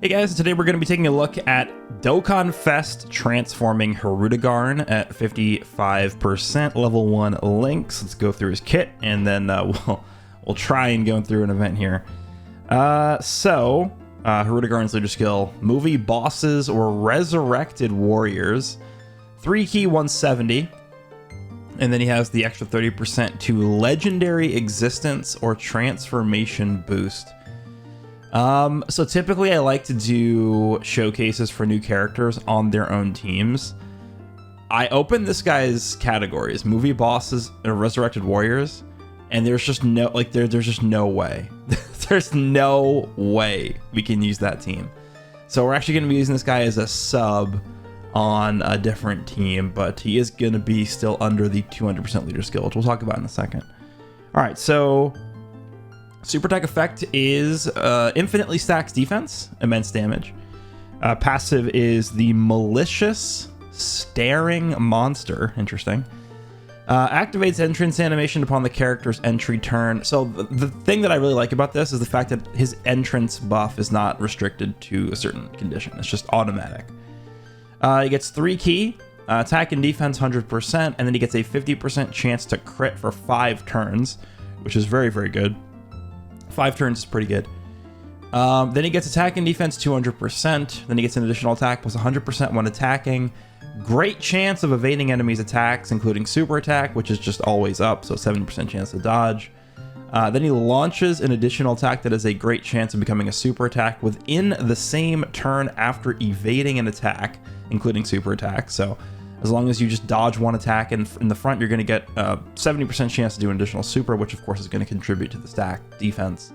Hey guys, today we're going to be taking a look at Dokkan Fest transforming HIRUDEGARN at 55% level 1 links. Let's go through his kit and then we'll try and go through an event here. HIRUDEGARN's leader skill, movie bosses or resurrected warriors, 3 key 170, and then he has the extra 30% to legendary existence or transformation boost. So typically I like to do showcases for new characters on their own teams. I opened this guy's categories, movie bosses and resurrected warriors, and there's just no, there's just no way. There's no way we can use that team. So we're actually going to be using this guy as a sub on a different team, but he is going to be still under the 200% leader skill, which we'll talk about in a second. All right, so super attack effect is infinitely stacks defense, immense damage. Passive is the malicious staring monster. Interesting. Activates entrance animation upon the character's entry turn. So the thing that I really like about this is the fact that his entrance buff is not restricted to a certain condition. It's just automatic. He gets 3 key, attack and defense 100%, and then he gets a 50% chance to crit for 5 turns, which is very, very good. 5 turns is pretty good. Then he gets attack and defense 200%. Then he gets an additional attack plus 100% when attacking. Great chance of evading enemies' attacks, including super attack, which is just always up, so 70% chance to dodge. Then he launches an additional attack that has a great chance of becoming a super attack within the same turn after evading an attack, including super attack. So as long as you just dodge one attack in the front, you're going to get a 70% chance to do an additional super, which of course is going to contribute to the stack defense.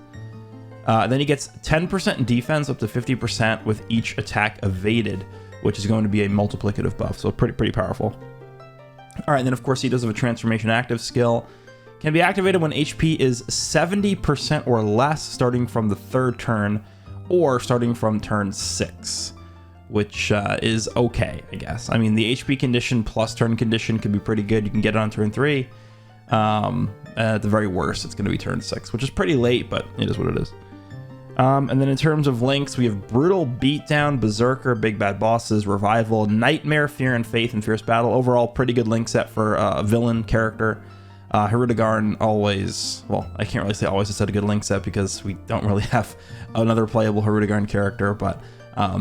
Then he gets 10% defense up to 50% with each attack evaded, which is going to be a multiplicative buff, so pretty powerful. All right, and then of course he does have a transformation active skill. Can be activated when HP is 70% or less starting from the 3rd turn or starting from turn 6. Which is okay, I guess. I mean, the HP condition plus turn condition could be pretty good. You can get it on turn 3. At the very worst, it's going to be turn 6, which is pretty late, but it is what it is. And then in terms of links, we have Brutal Beatdown, Berserker, Big Bad Bosses, Revival, Nightmare, Fear and Faith, and Fierce Battle. Overall, pretty good link set for a villain character. HIRUDEGARN always, well, I can't really say always it's a good link set because we don't really have another playable HIRUDEGARN character, but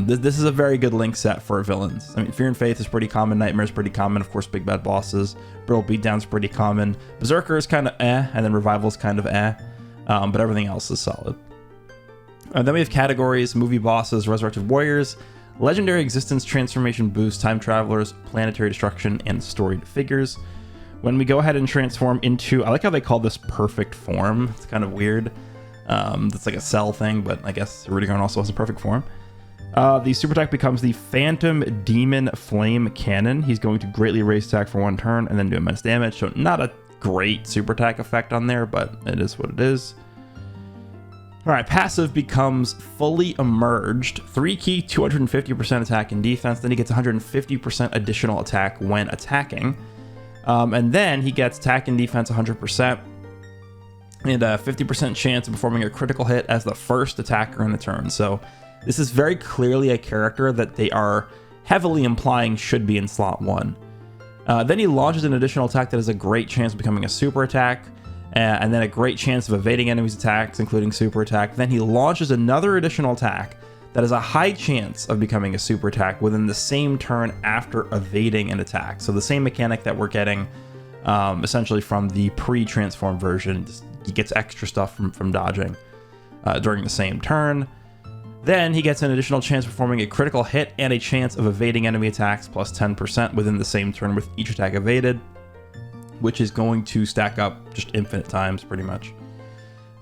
this is a very good link set for villains. I mean, Fear and Faith is pretty common, Nightmare is pretty common, of course, Big Bad Bosses, Brutal Beatdown is pretty common, Berserker is kind of and then Revival is kind of but everything else is solid. Then we have categories, movie bosses, resurrected warriors, legendary existence, transformation boost, time travelers, planetary destruction, and storied figures. When we go ahead and transform into, I like how they call this perfect form. It's kind of weird. That's like a cell thing, but I guess HIRUDEGARN also has a perfect form. The super attack becomes the Phantom Demon Flame Cannon. He's going to greatly raise attack for 1 turn and then do immense damage. So not a great super attack effect on there, but it is what it is. All right, passive becomes Fully Emerged. 3 key, 250% attack and defense. Then he gets 150% additional attack when attacking. And then he gets attack and defense 100%. And a 50% chance of performing a critical hit as the first attacker in the turn. So this is very clearly a character that they are heavily implying should be in slot 1. Then he launches an additional attack that has a great chance of becoming a super attack, and then a great chance of evading enemies' attacks, including super attack. Then he launches another additional attack that has a high chance of becoming a super attack within the same turn after evading an attack. So the same mechanic that we're getting essentially from the pre-transform version. He gets extra stuff from dodging during the same turn. Then he gets an additional chance of performing a critical hit and a chance of evading enemy attacks plus 10% within the same turn with each attack evaded, which is going to stack up just infinite times pretty much.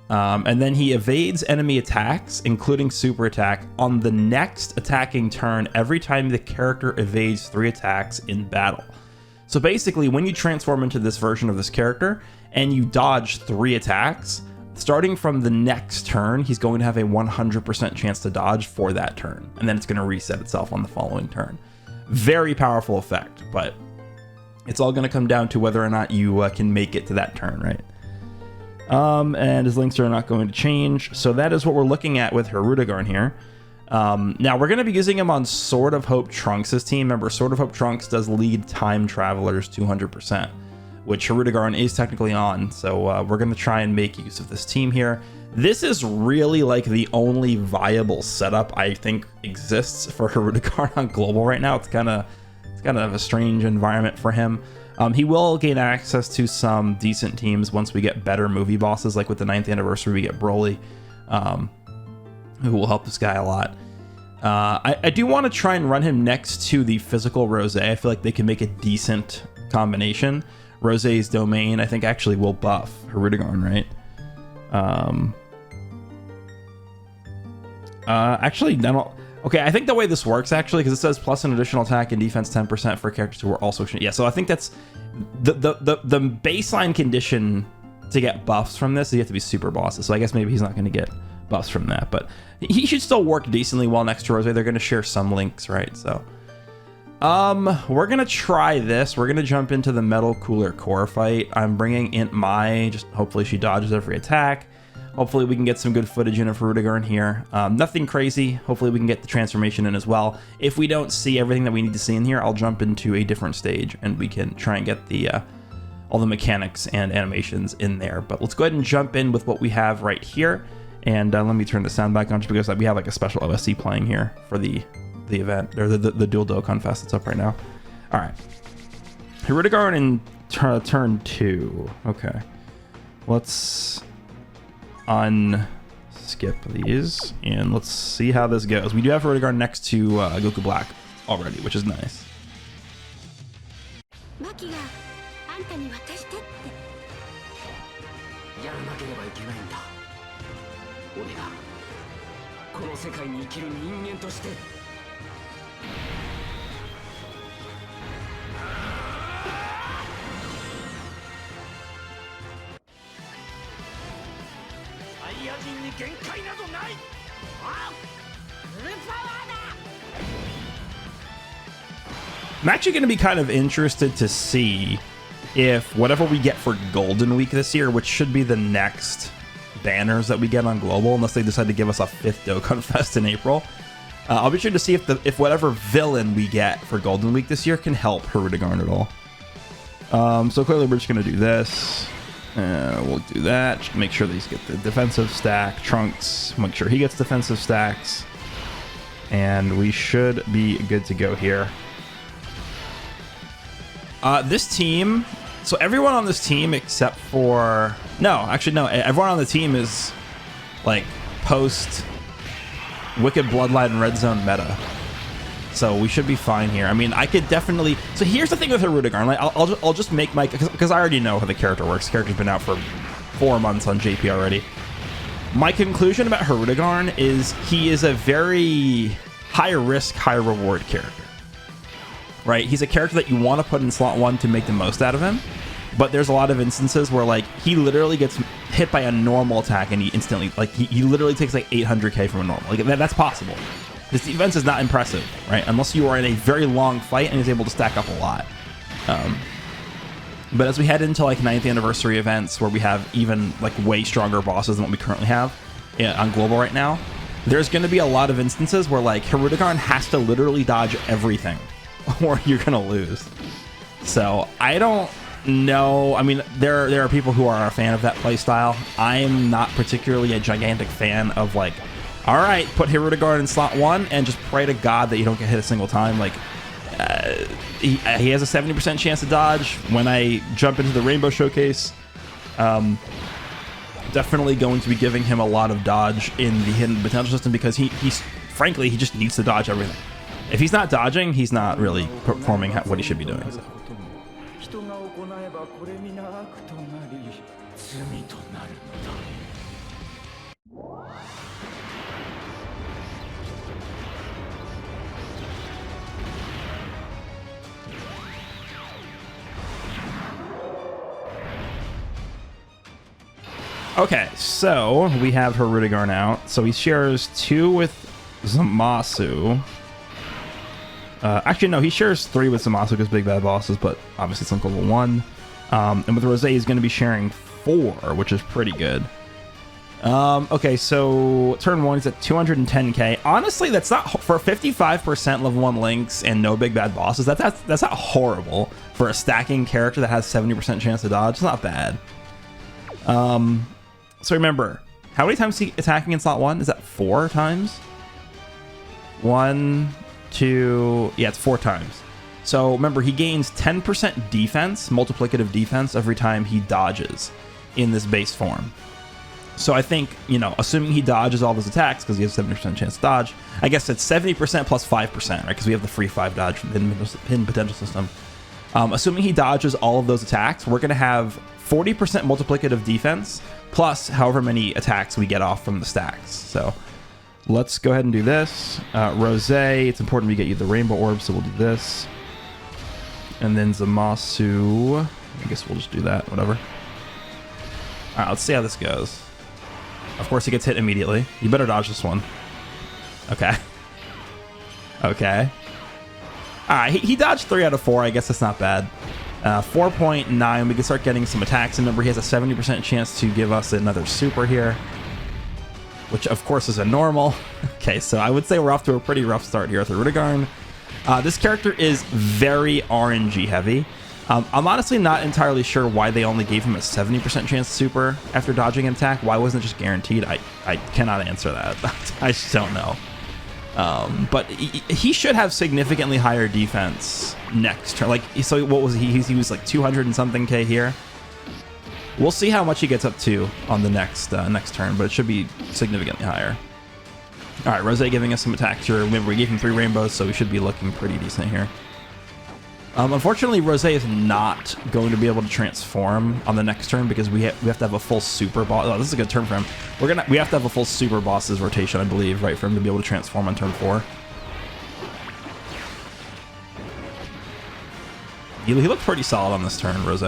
And then he evades enemy attacks, including super attack, on the next attacking turn every time the character evades 3 attacks in battle. So basically, when you transform into this version of this character and you dodge 3 attacks, starting from the next turn, he's going to have a 100% chance to dodge for that turn. And then it's going to reset itself on the following turn. Very powerful effect, but it's all going to come down to whether or not you can make it to that turn, right? And his links are not going to change. So that is what we're looking at with HIRUDEGARN here. Now we're going to be using him on Sword of Hope Trunks' team. Remember, Sword of Hope Trunks does lead time travelers 200%, which HIRUDEGARN is technically on. So we're going to try and make use of this team here. This is really like the only viable setup I think exists for HIRUDEGARN on global right now. It's kind of a strange environment for him. He will gain access to some decent teams once we get better movie bosses, like with the 9th anniversary we get Broly, who will help this guy a lot. I do want to try and run him next to the physical Rose. I feel like they can make a decent combination. Rose's domain, I think, actually will buff HIRUDEGARN, right? Actually, I don't... Okay, I think the way this works, actually, because it says plus an additional attack and defense 10% for characters who are also... Yeah, so I think that's... The baseline condition to get buffs from this is you have to be super bosses. So I guess maybe he's not going to get buffs from that. But he should still work decently well next to Rose. They're going to share some links, right? So... we're going to try this. We're going to jump into the Metal Cooler Core fight. I'm bringing INT Mai. Just hopefully she dodges every attack. Hopefully we can get some good footage in of HIRUDEGARN here. Nothing crazy. Hopefully we can get the transformation in as well. If we don't see everything that we need to see in here, I'll jump into a different stage and we can try and get the all the mechanics and animations in there. But let's go ahead and jump in with what we have right here. And let me turn the sound back on just because we have like a special OSC playing here for the event, or the Dual Dokkan Fest that's up right now. All right. HIRUDEGARN in turn 2. Okay. Let's unskip these and let's see how this goes. We do have HIRUDEGARN next to Goku Black already, which is nice. I'm actually going to be kind of interested to see if whatever we get for Golden Week this year, which should be the next banners that we get on Global, unless they decide to give us a 5th Dokkan Fest in April, I'll be sure to see if whatever villain we get for Golden Week this year can help HIRUDEGARN at all. So clearly we're just going to do this. We'll do that. Just make sure these get the defensive stack. Trunks, make sure he gets defensive stacks. And we should be good to go here. This team, so everyone on this team except for... No, actually, no. Everyone on the team is, like, post Wicked Bloodline Red Zone meta. So we should be fine here. I mean, I could definitely... So here's the thing with HIRUDEGARN. Like, I'll just make my... Because I already know how the character works. The character's been out for 4 months on JP already. My conclusion about HIRUDEGARN is he is a very high-risk, high-reward character. Right? He's a character that you want to put in slot 1 to make the most out of him. But there's a lot of instances where, like, he literally gets hit by a normal attack and he instantly... Like, he literally takes, like, 800k from a normal. Like, that's possible. His defense is not impressive, right? Unless you are in a very long fight and he's able to stack up a lot. But as we head into, like, 9th anniversary events where we have even, like, way stronger bosses than what we currently have on Global right now, there's going to be a lot of instances where, like, HIRUDEGARN has to literally dodge everything or you're going to lose. So I don't know. I mean, there are people who are a fan of that playstyle. I'm not particularly a gigantic fan of, like, all right, put HIRUDEGARN in slot 1 and just pray to God that you don't get hit a single time. Like, he has a 70% chance to dodge. When I jump into the Rainbow Showcase, definitely going to be giving him a lot of dodge in the hidden potential system because he's frankly, he just needs to dodge everything. If he's not dodging, he's not really performing what he should be doing. So. Okay, so we have HIRUDEGARN out. So he shares 2 with Zamasu. Actually, no, he shares 3 with Zamasu because big bad bosses, but obviously it's on level 1. And with Rose, he's going to be sharing 4, which is pretty good. Okay, so turn 1 is at 210k. Honestly, that's not for 55% level 1 links and no big bad bosses. That's not horrible for a stacking character that has 70% chance to dodge. It's not bad. So remember, how many times is he attacking in slot 1? Is that 4 times? 1, 2, yeah, it's 4 times. So remember, he gains 10% defense, multiplicative defense, every time he dodges in this base form. So I think, you know, assuming he dodges all of his attacks, because he has 70% chance to dodge, I guess it's 70% plus 5%, right? Because we have the free 5 dodge from the hidden potential system. Assuming he dodges all of those attacks, we're going to have 40% multiplicative defense, plus however many attacks we get off from the stacks. So let's go ahead and do this. Rose, it's important we get you the rainbow orb, so we'll do this. And then Zamasu, I guess we'll just do that, whatever. All right, let's see how this goes. Of course, he gets hit immediately. You better dodge this one. Okay. Okay. All right, he dodged 3 out of 4. I guess that's not bad. 4.9, we can start getting some attacks. And remember, he has a 70% chance to give us another super here, which, of course, is a normal. Okay, so I would say we're off to a pretty rough start here with HIRUDEGARN. This character is very RNG heavy. I'm honestly not entirely sure why they only gave him a 70% chance super after dodging an attack. Why wasn't it just guaranteed? I cannot answer that. I just don't know. But he should have significantly higher defense next turn. Like, so what was he? He was like 200 and something K here. We'll see how much he gets up to on the next turn, but it should be significantly higher. All right, Rose giving us some attacks here. Remember, we gave him 3 rainbows, so we should be looking pretty decent here. Unfortunately, Rose is not going to be able to transform on the next turn because we have to have a full super boss. Oh, this is a good turn for him. We have to have a full super boss's rotation, I believe, right, for him to be able to transform on turn 4. He looked pretty solid on this turn, Rose.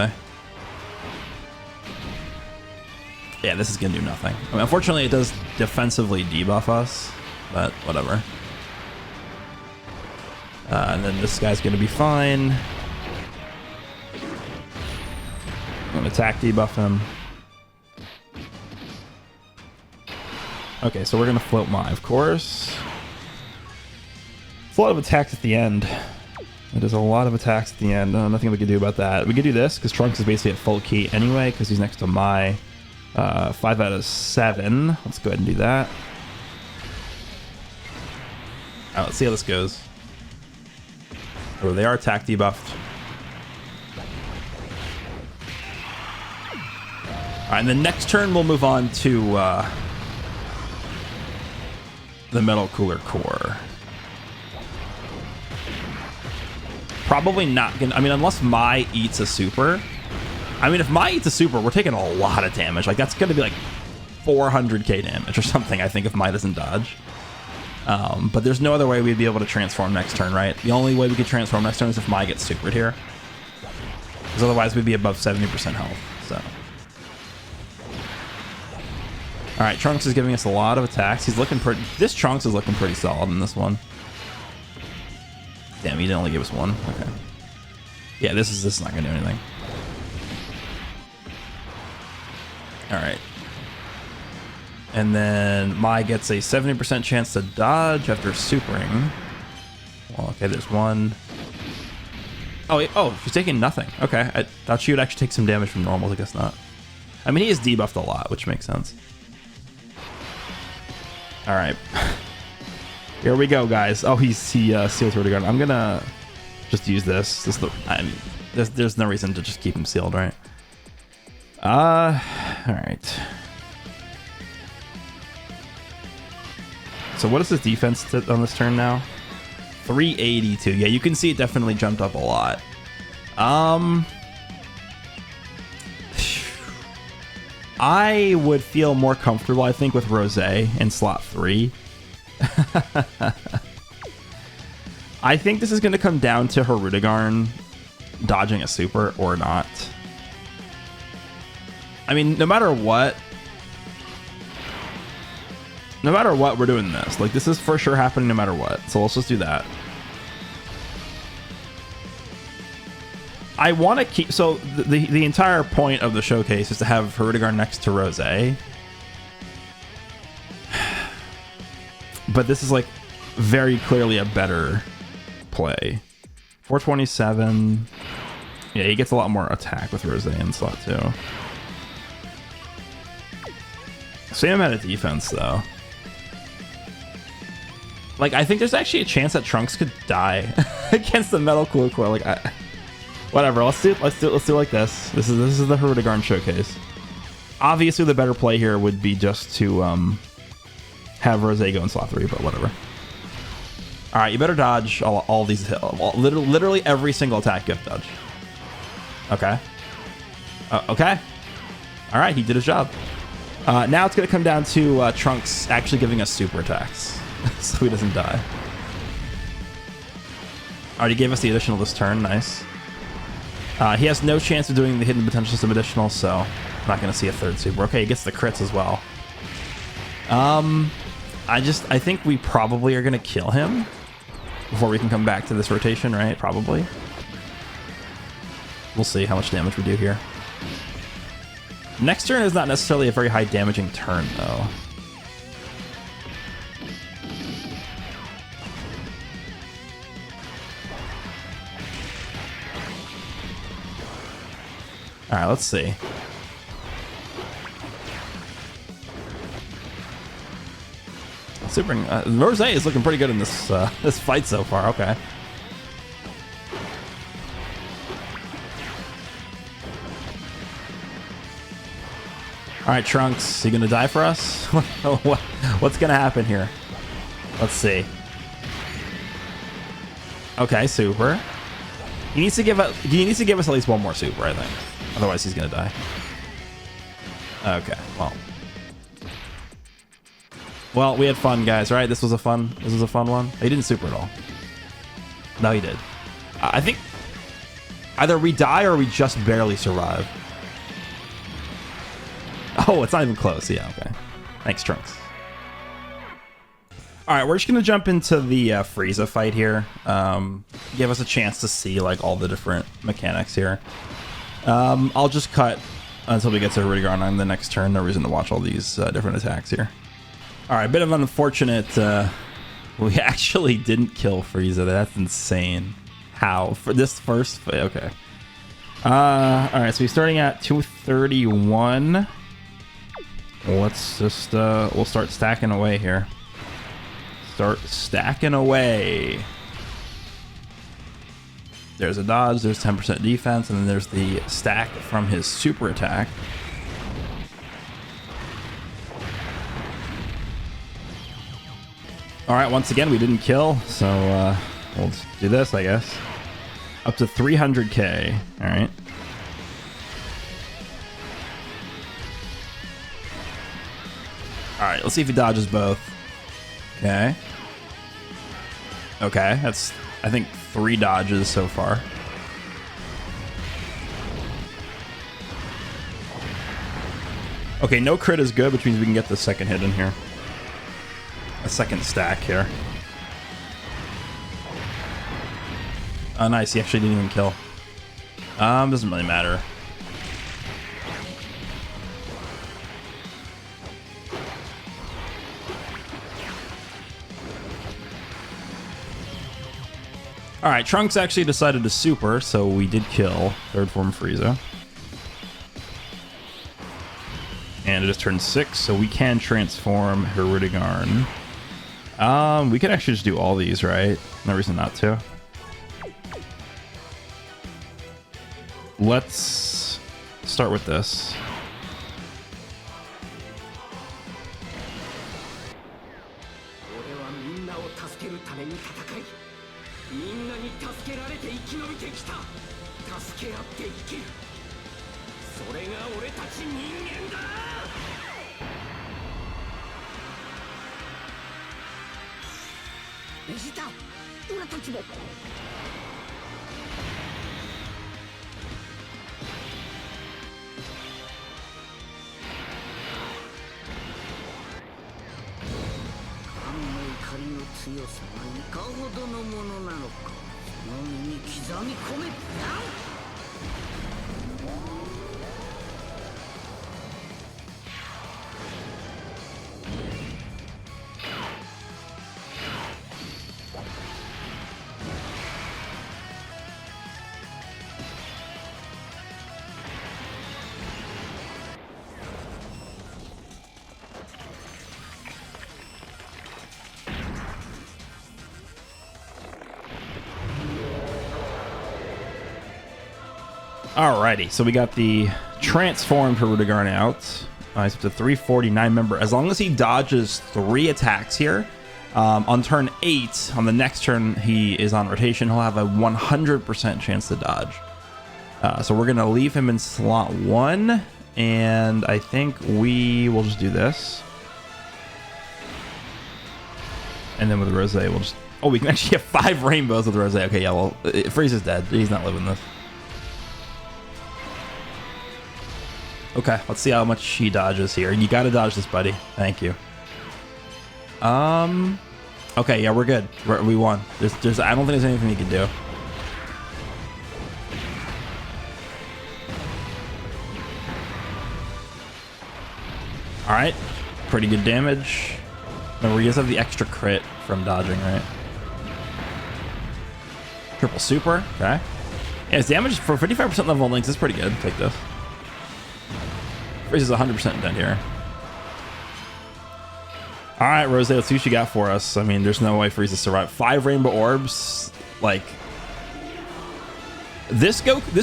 Yeah, this is gonna do nothing. I mean, unfortunately, it does defensively debuff us, but whatever. And then this guy's going to be fine. I'm going to attack debuff him. Okay, so we're going to float my, of course. It's a lot of attacks at the end. It is a lot of attacks at the end. Nothing we can do about that. We could do this, because Trunks is basically at full key anyway, because he's next to my 5 out of 7. Let's go ahead and do that. All right, let's see how this goes. Oh, they are attack debuffed. All right, and the next turn we'll move on to the Metal Cooler Core. Probably not gonna. I mean, unless Mai eats a super. I mean, if Mai eats a super, we're taking a lot of damage. Like, that's gonna be like 400k damage or something, I think, if Mai doesn't dodge. But there's no other way we'd be able to transform next turn, right? The only way we could transform next turn is if Mai gets supered here. Because otherwise we'd be above 70% health, so. Alright, Trunks is giving us a lot of attacks. He's looking pretty... This Trunks is looking pretty solid in this one. Damn, he didn't only give us 1. Okay. Yeah, this is not going to do anything. Alright. And then Mai gets a 70% chance to dodge after supering. Well, okay, there's 1. Oh, she's taking nothing. Okay, I thought she would actually take some damage from normals. I guess not. I mean, he is debuffed a lot, which makes sense. All right. Here we go, guys. Oh, he sealed HIRUDEGARN. I'm going to just use this. There's no reason to just keep him sealed, right? All right. So what is his defense on this turn now? 382. Yeah, you can see it definitely jumped up a lot. I would feel more comfortable, I think, with Rose in slot 3. I think this is going to come down to HIRUDEGARN dodging a super or not. I mean, no matter what, we're doing this. Like, this is for sure happening no matter what. So let's just do that. I want to keep... So the entire point of the showcase is to have HIRUDEGARN next to Rose. but this is like very clearly a better play. 427. Yeah, he gets a lot more attack with Rose in slot too. Same amount of defense though. Like, I think there's actually a chance that Trunks could die against the Metal Cooler Core. Like, whatever. Let's do it like this. This is the HIRUDEGARN showcase. Obviously, the better play here would be just to have Rose go in slot 3, but whatever. All right, you better dodge all these. Literally every single attack you have to dodge. Okay. Okay. All right, he did his job. Now it's going to come down to Trunks actually giving us super attacks so he doesn't die. Already gave us the additional this turn. Nice. He has no chance of doing the hidden potential system additional, so I'm not going to see a third super. Okay, he gets the crits as well. I think we probably are going to kill him before we can come back to this rotation, right? Probably. We'll see how much damage we do here. Next turn is not necessarily a very high damaging turn, though. All right, let's see. Super. Rose is looking pretty good in this this fight so far. Okay. All right, Trunks, you gonna die for us? What's gonna happen here? Let's see. Okay, super. He needs to give us at least one more super, I think. Otherwise, he's gonna die. Okay, well, we had fun, guys. Right? This was a fun one. He didn't super at all. No, he did. I think either we die or we just barely survive. Oh, it's not even close. Yeah, okay. Thanks, Trunks. All right, we're just gonna jump into the Frieza fight here. Give us a chance to see like all the different mechanics here. I'll just cut until we get to HIRUDEGARN on the next turn. No reason to watch all these different attacks here. All right, bit of an unfortunate. We actually didn't kill Frieza. That's insane. How for this first? Okay. All right, so we're starting at 231. Let's just we'll start stacking away here. Start stacking away. There's a dodge, there's 10% defense, and then there's the stack from his super attack. All right, once again, we didn't kill, so we'll do this, I guess. Up to 300k. All right. All right, let's see if he dodges both. Okay. Okay, that's, I think, 3 dodges so far. Okay, no crit is good, which means we can get the second hit in here. A second stack here. Oh, nice. He actually didn't even kill. Doesn't really matter. All right, Trunks actually decided to super, so we did kill third form Frieza. And it is turn 6, so we can transform HIRUDEGARN. We could actually just do all these, right? No reason not to. Let's start with this. Alrighty, so we got the transformed HIRUDEGARN out. He's up to 349. Remember, as long as he dodges 3 attacks here, on turn 8, on the next turn he is on rotation, he'll have a 100% chance to dodge. So we're going to leave him in slot 1, and I think we will just do this. And then with Rose, we'll just... Oh, we can actually have 5 rainbows with Rose. Okay, yeah, well, Freeze is dead. He's not living this. Okay, let's see how much he dodges here. You gotta dodge this, buddy. Thank you. Okay, yeah, we're good. We won. I don't think there's anything he can do. All right, pretty good damage. Remember, you guys have the extra crit from dodging, right? Triple super, okay. Yeah, his damage for 55% level links is pretty good. Take this. Freeze is 100% dead here. All right, Rose, let's see what you got for us. I mean, there's no way Freeze to survive. 5 rainbow orbs, like this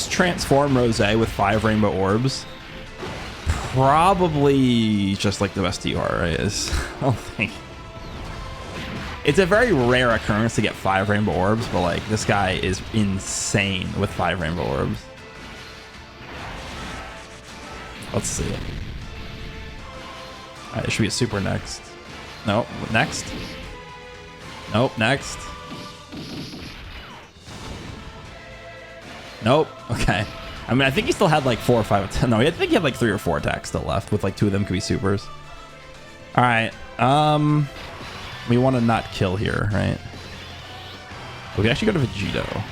transform Rose with 5 rainbow orbs, probably just like the best you are, right? I don't think it's a very rare occurrence to get 5 rainbow orbs, but like this guy is insane with 5 rainbow orbs. Let's see. All right, there should be a super next. Nope, next. Nope, next. Nope. Okay. I mean, I think he still had like 4 or 5. No, I think he had like 3 or 4 attacks still left, with like 2 of them could be supers. All right. We want to not kill here, right? We can actually go to Vegito.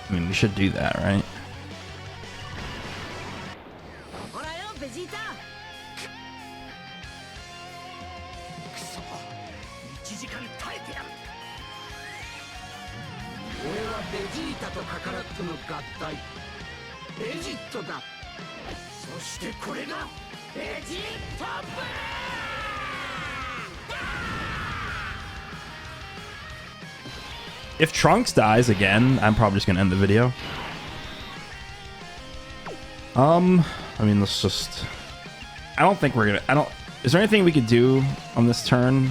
I mean, we should do that, right? If Trunks dies again, I'm probably just gonna end the video. I mean, let's just... I don't think we're gonna... Is there anything we could do on this turn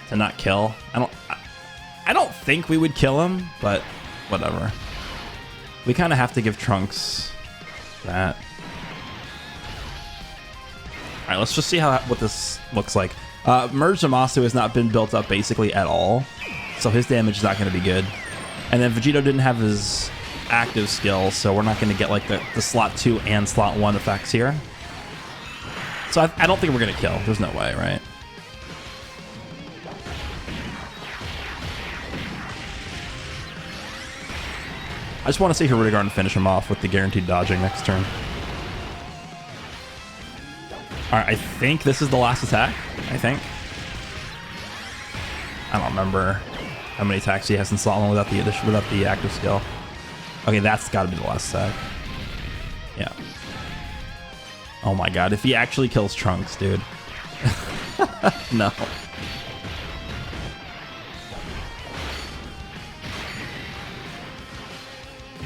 to not kill? I don't think we would kill him, but whatever. We kind of have to give Trunks that. All right, let's just see what this looks like. Merge Zamasu has not been built up basically at all, so his damage is not going to be good. And then Vegito didn't have his active skill, so we're not going to get like the slot 2 and slot 1 effects here. So I don't think we're going to kill. There's no way, right? I just want to see HIRUDEGARN finish him off with the guaranteed dodging next turn. All right, I think this is the last attack. I think. I don't remember how many attacks he has in slot 1 without the active skill. Okay, that's got to be the last attack. Yeah. Oh my god, if he actually kills Trunks, dude. No.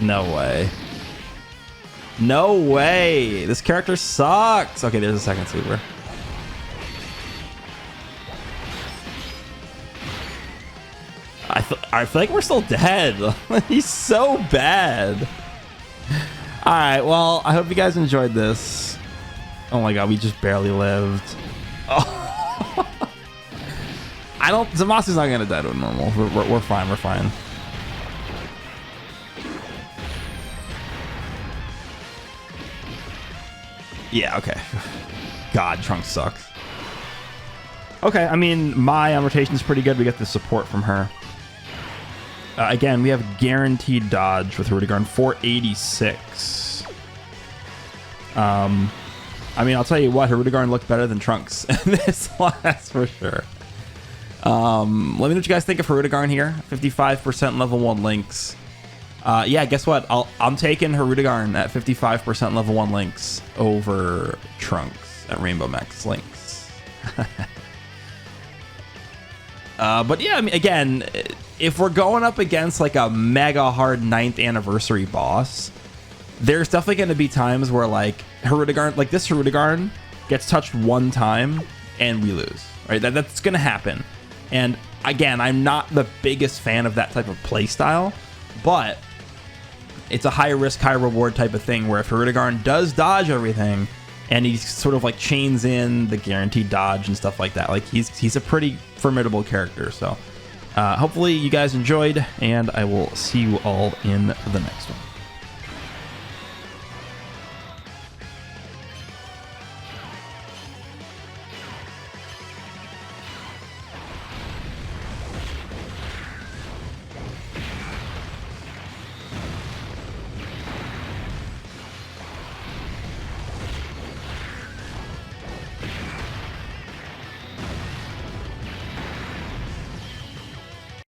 No way. No way. This character sucks. Okay, there's a second super. I feel like we're still dead. He's so bad. All right, well, I hope you guys enjoyed this. Oh my god, we just barely lived. Oh. Zamasu's not gonna die to a normal. We're fine, we're fine. Yeah, okay. God, Trunks sucks. Okay, I mean, my rotation is pretty good. We get the support from her. Again, we have guaranteed dodge with HIRUDEGARN, 486. I mean, I'll tell you what, HIRUDEGARN looked better than Trunks in this one, that's for sure. Let me know what you guys think of HIRUDEGARN here. 55% level 1 links. Yeah, guess what? I'm taking HIRUDEGARN at 55% level 1 links over Trunks at Rainbow Max links. But yeah, I mean, again, if we're going up against like a mega hard 9th anniversary boss, there's definitely going to be times where like HIRUDEGARN, like this HIRUDEGARN gets touched one time and we lose, right? That's going to happen. And again, I'm not the biggest fan of that type of play style, but it's a high risk, high reward type of thing where if HIRUDEGARN does dodge everything and he sort of like chains in the guaranteed dodge and stuff like that, like he's a pretty formidable character. So hopefully you guys enjoyed, and I will see you all in the next one.